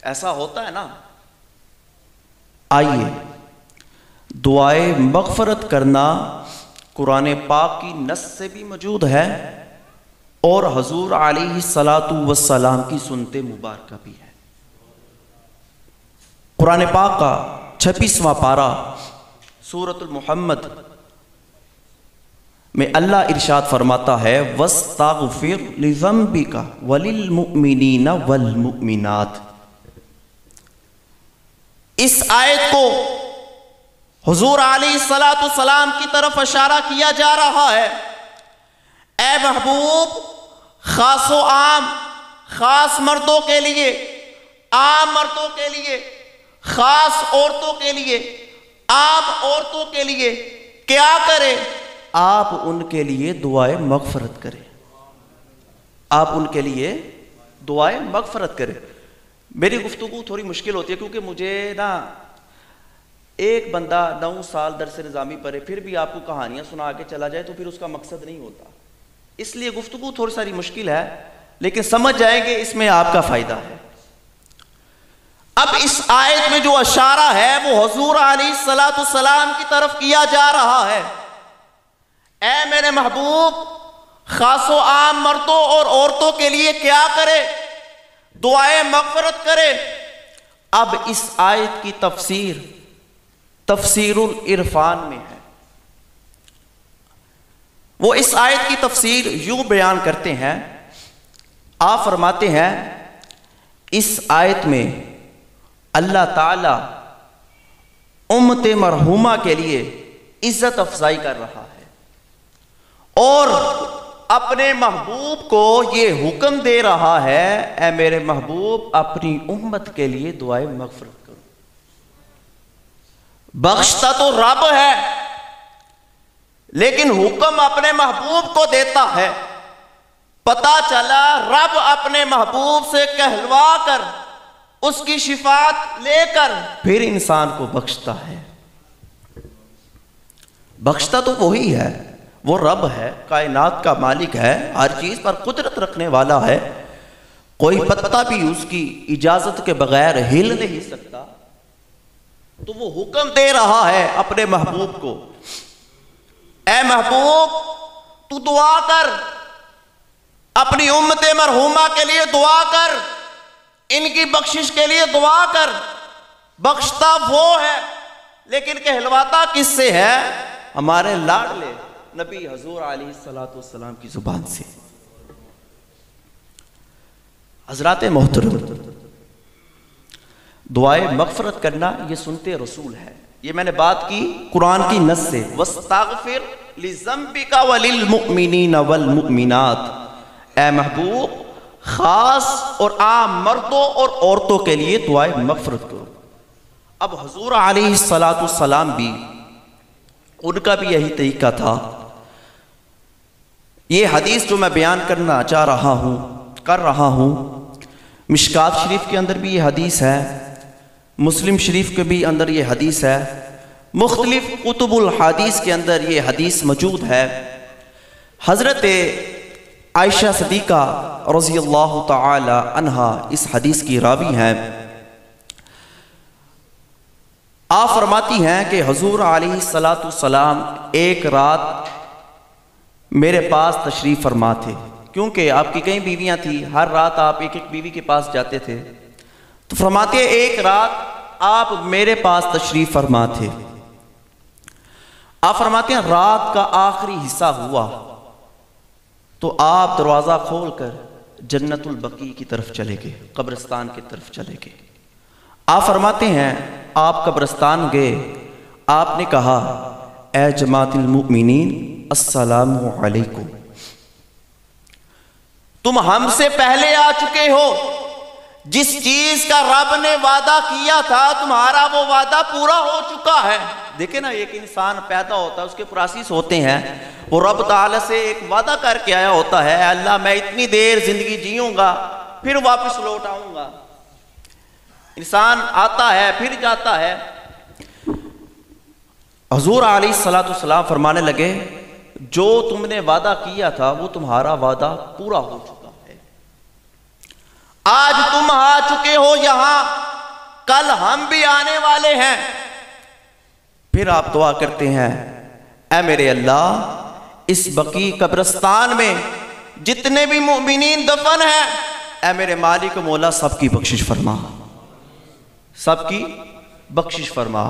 ایسا ہوتا ہے نا. آئیے دعائے مغفرت کرنا قرآن پاک کی نص سے بھی موجود ہے اور حضور علیہ الصلاۃ والسلام کی سنت مبارکہ بھی ہے. قرآن پاک کا 26واں پارہ سورۃ المحمد میں اللہ ارشاد فرماتا ہے وَاسْتَغْفِرْ لِذَنْبِكَ وَلِلْمُؤْمِنِينَ وَالْمُؤْمِنَاتِ. اس آیت کو حضور علیہ السلام کی طرف اشارہ کیا جا رہا ہے. اے محبوب، خاص و عام، خاص مردوں کے لیے، عام مردوں کے لیے، خاص عورتوں کے لیے، عام عورتوں کے لیے کیا کرے؟ آپ ان کے لیے دعائے مغفرت کریں. آپ ان کے لیے دعائے مغفرت کریں. میری گفتگو تھوڑی مشکل ہوتی ہے کیونکہ مجھے نا ایک بندہ 9 سال درس نظامی پڑھے پھر بھی آپ کو کہانیاں سنا کے چلا جائے تو پھر اس کا مقصد نہیں ہوتا. اس لیے گفتگو تھوڑی ساری مشکل ہے لیکن سمجھ جائیں گے اس میں آپ کا فائدہ ہے. اب اس آیت میں جو اشارہ ہے وہ حضور علیہ السلام کی طرف کیا جا رہا ہے. اے میرے محبوب، خاص و عام مردوں اور عورتوں کے لیے کیا کرے؟ دعائے مغفرت کرے. اب اس آیت کی تفسیر العرفان میں ہے. وہ اس آیت کی تفسیر یوں بیان کرتے ہیں. آپ فرماتے ہیں اس آیت میں اللہ تعالی امت مرحومہ کے لیے عزت افزائی کر رہا ہے اور اپنے محبوب کو یہ حکم دے رہا ہے اے میرے محبوب اپنی امت کے لیے دعائے مغفرت کرو. بخشتا تو رب ہے لیکن حکم اپنے محبوب کو دیتا ہے. پتا چلا رب اپنے محبوب سے کہلوا کر اس کی شفاعت لے کر پھر انسان کو بخشتا ہے. بخشتا تو وہی ہے، وہ رب ہے، کائنات کا مالک ہے، ہر چیز پر قدرت رکھنے والا ہے. کوئی پتا بھی اس کی اجازت کے بغیر ہل نہیں سکتا. تو وہ حکم دے رہا ہے اپنے محبوب کو اے محبوب تو دعا کر، اپنی امت مرحومہ کے لیے دعا کر، ان کی بخشش کے لیے دعا کر. بخشتا وہ ہے لیکن کہلواتا کس سے ہے؟ ہمارے لاڈلے نبی حضور علیہ السلام کی زبان سے. حضرات محترم، دعائے مغفرت کرنا یہ سنتے رسول ہے. یہ میں نے بات کی قرآن کی نص سے وَاسْتَغْفِرْ لِذَنْبِكَ وَلِلْمُؤْمِنِينَ وَالْمُؤْمِنَاتِ. اے محبوب، خاص اور عام مردوں اور عورتوں کے لیے دعائے مغفرت کرو. اب حضور علیہ السلام بھی ان کا بھی یہی طریقہ تھا. یہ حدیث جو میں بیان کرنا چاہ رہا ہوں کر رہا ہوں مشکات شریف کے اندر بھی یہ حدیث ہے، مسلم شریف کے بھی اندر یہ حدیث ہے، مختلف کتب الحدیث کے اندر یہ حدیث موجود ہے. حضرت عائشہ صدیقہ رضی اللہ تعالی عنہا اس حدیث کی راوی ہیں. آپ فرماتی ہیں کہ حضور علیہ السلام ایک رات میرے پاس تشریف فرما تھے، کیونکہ آپ کی کئی بیویاں تھیں، ہر رات آپ ایک ایک بیوی کے پاس جاتے تھے. تو فرماتے ہیں ایک رات آپ میرے پاس تشریف فرما تھے. آپ فرماتے ہیں رات کا آخری حصہ ہوا تو آپ دروازہ کھول کر جنت البقیع کی طرف چلے گئے، قبرستان کی طرف چلے گئے. آپ فرماتے ہیں آپ قبرستان گئے، آپ نے کہا اے جماعت المؤمنین السلام علیکم، تم ہم سے پہلے آ چکے ہو. جس چیز کا رب نے وعدہ کیا تھا تمہارا وہ وعدہ پورا ہو چکا ہے. دیکھیں نا، ایک انسان پیدا ہوتا ہے، اس کے پروسیس ہوتے ہیں، وہ رب تعالی سے ایک وعدہ کر کے آیا ہوتا ہے اللہ میں اتنی دیر زندگی جیوں گا پھر واپس لوٹ آؤں گا. انسان آتا ہے پھر جاتا ہے. حضور علیہ السلام فرمانے لگے جو تم نے وعدہ کیا تھا وہ تمہارا وعدہ پورا ہو چکا ہے. آج تم آ چکے ہو یہاں کل ہم بھی آنے والے ہیں۔ پھر آپ دعا کرتے ہیں اے میرے اللہ اس بقیع قبرستان میں جتنے بھی مومنین دفن ہیں اے میرے مالک مولا سب کی بخشش فرما، سب کی بخشش فرما۔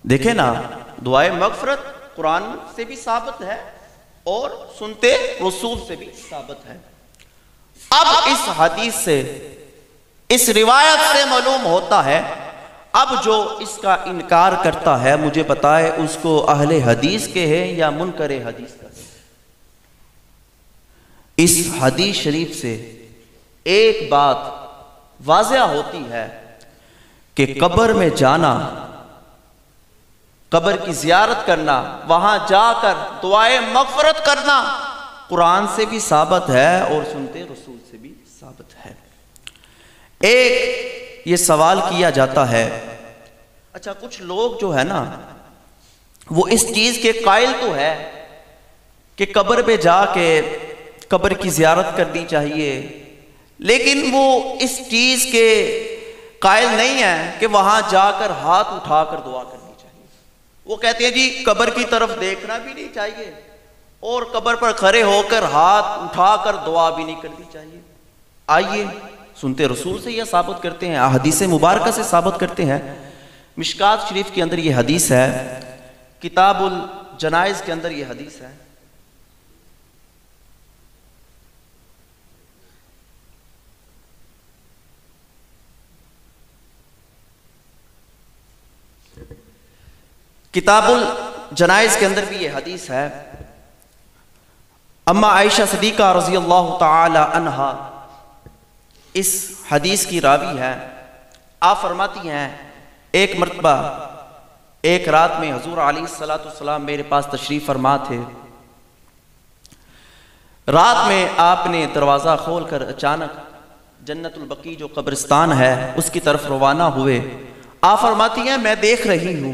دیکھیں نا دعائے مغفرت قرآن سے بھی ثابت ہے اور سنتے رسول سے بھی ثابت ہے۔ اب اس حدیث سے اس روایت سے معلوم ہوتا ہے اب جو اس کا انکار کرتا ہے مجھے بتائے اس کو اہل حدیث کے ہیں یا منکر حدیث کا ہے۔ اس حدیث شریف سے ایک بات واضح ہوتی ہے کہ قبر میں جانا، قبر کی زیارت کرنا، وہاں جا کر دعائے مغفرت کرنا قرآن سے بھی ثابت ہے اور سنتے رسول سے بھی ثابت ہے۔ ایک یہ سوال کیا جاتا ہے اچھا کچھ لوگ جو ہے نا وہ اس چیز کے قائل تو ہے کہ قبر پہ جا کے قبر کی زیارت کرنی چاہیے، لیکن وہ اس چیز کے قائل نہیں ہے کہ وہاں جا کر ہاتھ اٹھا کر دعا کرنی چاہیے۔ وہ کہتے ہیں جی قبر کی طرف دیکھنا بھی نہیں چاہیے اور قبر پر کھڑے ہو کر ہاتھ اٹھا کر دعا بھی نہیں کرنی چاہیے۔ آئیے سنتے رسول سے یہ ثابت کرتے ہیں، حدیث مبارکہ سے ثابت کرتے ہیں۔ مشکات شریف کے اندر یہ حدیث ہے، کتاب الجنائز کے اندر یہ حدیث ہے۔ کتاب الجنائز کے اندر بھی یہ حدیث ہے۔ اما عائشہ صدیقہ رضی اللہ تعالی عنہا اس حدیث کی راوی ہے۔ آپ فرماتی ہیں ایک مرتبہ ایک رات میں حضور علیہ السلام میرے پاس تشریف فرما تھے۔ رات میں آپ نے دروازہ کھول کر اچانک جنت البقیع جو قبرستان ہے اس کی طرف روانہ ہوئے۔ آپ فرماتی ہیں میں دیکھ رہی ہوں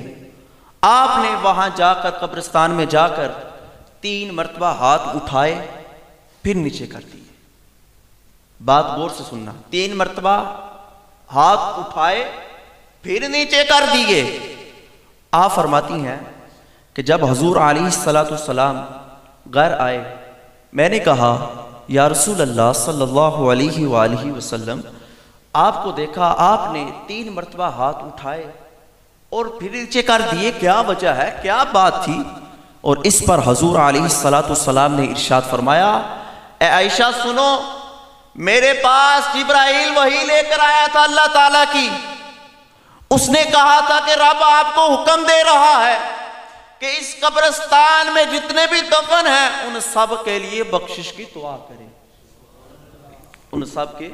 آپ نے وہاں جا کر قبرستان میں جا کر 3 مرتبہ ہاتھ اٹھائے پھر نیچے کر دیے۔ بات غور سے سننا، 3 مرتبہ ہاتھ اٹھائے پھر نیچے کر دیے۔ آپ فرماتی ہیں کہ جب حضور علیہ السلام گھر آئے میں نے کہا یا رسول اللہ صلی اللہ علیہ وآلہ وسلم آپ کو دیکھا آپ نے 3 مرتبہ ہاتھ اٹھائے اور پھر نیچے کر دیے، کیا وجہ ہے، کیا بات تھی؟ اور اس پر حضور علیہ السلام نے ارشاد فرمایا اے عائشہ سنو، میرے پاس جبرائیل وحی لے کر آیا تھا اللہ تعالیٰ کی، اس نے کہا تھا کہ رب آپ کو حکم دے رہا ہے کہ اس قبرستان میں جتنے بھی دفن ہیں ان سب کے لیے بخشش کی دعا کریں، ان سب کے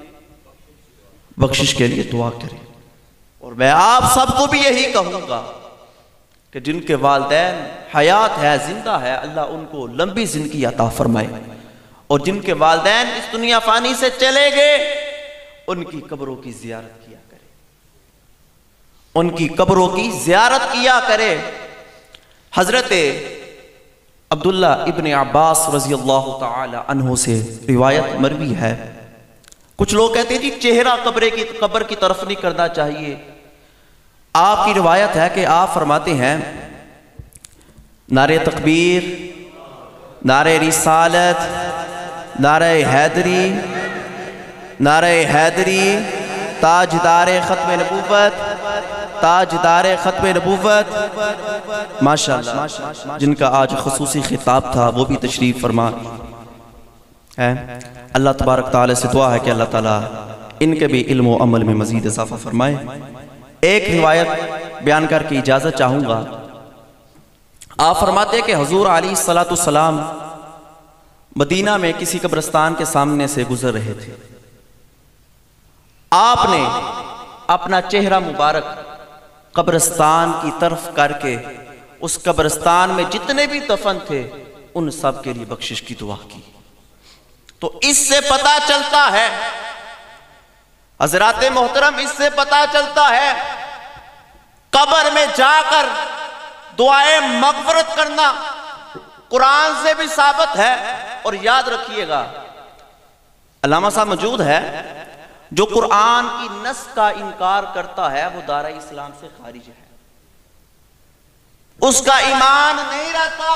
بخشش کے لیے دعا کریں۔ اور میں آپ سب کو بھی یہی کہوں گا کہ جن کے والدین حیات ہے، زندہ ہے، اللہ ان کو لمبی زندگی عطا فرمائے، اور جن کے والدین اس دنیا فانی سے چلے گئے ان کی قبروں کی زیارت کیا کرے، ان کی قبروں کی زیارت کیا کرے۔ حضرت عبداللہ ابن عباس رضی اللہ تعالی عنہ سے روایت مروی ہے، کچھ لوگ کہتے ہیں جی چہرہ قبر کی طرف نہیں کرنا چاہیے۔ آپ کی روایت ہے کہ آپ فرماتے ہیں نعرہ تکبیر، نعرہ رسالت، نعرہ حیدری، نعرہ حیدری، تاجدار ختم نبوت، تاجدار ختم نبوت، ماشاءاللہ جن کا آج خصوصی خطاب تھا وہ بھی تشریف فرما ہے۔ اللہ تبارک تعالیٰ سے دعا ہے کہ اللہ تعالیٰ ان کے بھی علم و عمل میں مزید اضافہ فرمائے۔ ایک روایت بیان کر کے اجازت چاہوں گا۔ آپ فرماتے ہیں کہ حضور علیہ السلام مدینہ میں کسی قبرستان کے سامنے سے گزر رہے تھے۔ آپ نے اپنا چہرہ مبارک قبرستان کی طرف کر کے اس قبرستان میں جتنے بھی دفن تھے ان سب کے لیے بخشش کی دعا کی۔ تو اس سے پتہ چلتا ہے حضرات محترم، اس سے پتہ چلتا ہے قبر میں جا کر دعائیں مغفرت کرنا قرآن سے بھی ثابت ہے۔ اور یاد رکھیے گا علامہ صاحب موجود ہے، جو قرآن کی نص کا انکار کرتا ہے وہ دائرہ اسلام سے خارج ہے، اس کا ایمان نہیں رہتا،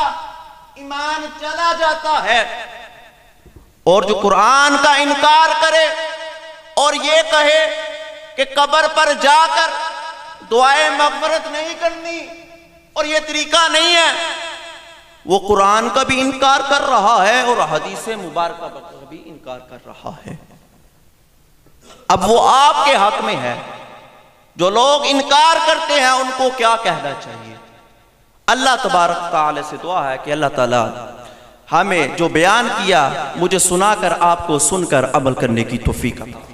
ایمان چلا جاتا ہے۔ اور جو قرآن کا انکار کرے اور یہ کہے کہ قبر پر جا کر دعائے مغفرت نہیں کرنی اور یہ طریقہ نہیں ہے، وہ قرآن کا بھی انکار کر رہا ہے اور حدیث مبارکہ کا بھی انکار کر رہا ہے۔ اب وہ آپ کے حق میں ہے، جو لوگ انکار کرتے ہیں ان کو کیا کہنا چاہیے؟ اللہ تبارک تعالی سے دعا ہے کہ اللہ تعالی ہمیں جو بیان کیا مجھے سنا کر آپ کو سن کر عمل کرنے کی توفیق عطا فرمائے۔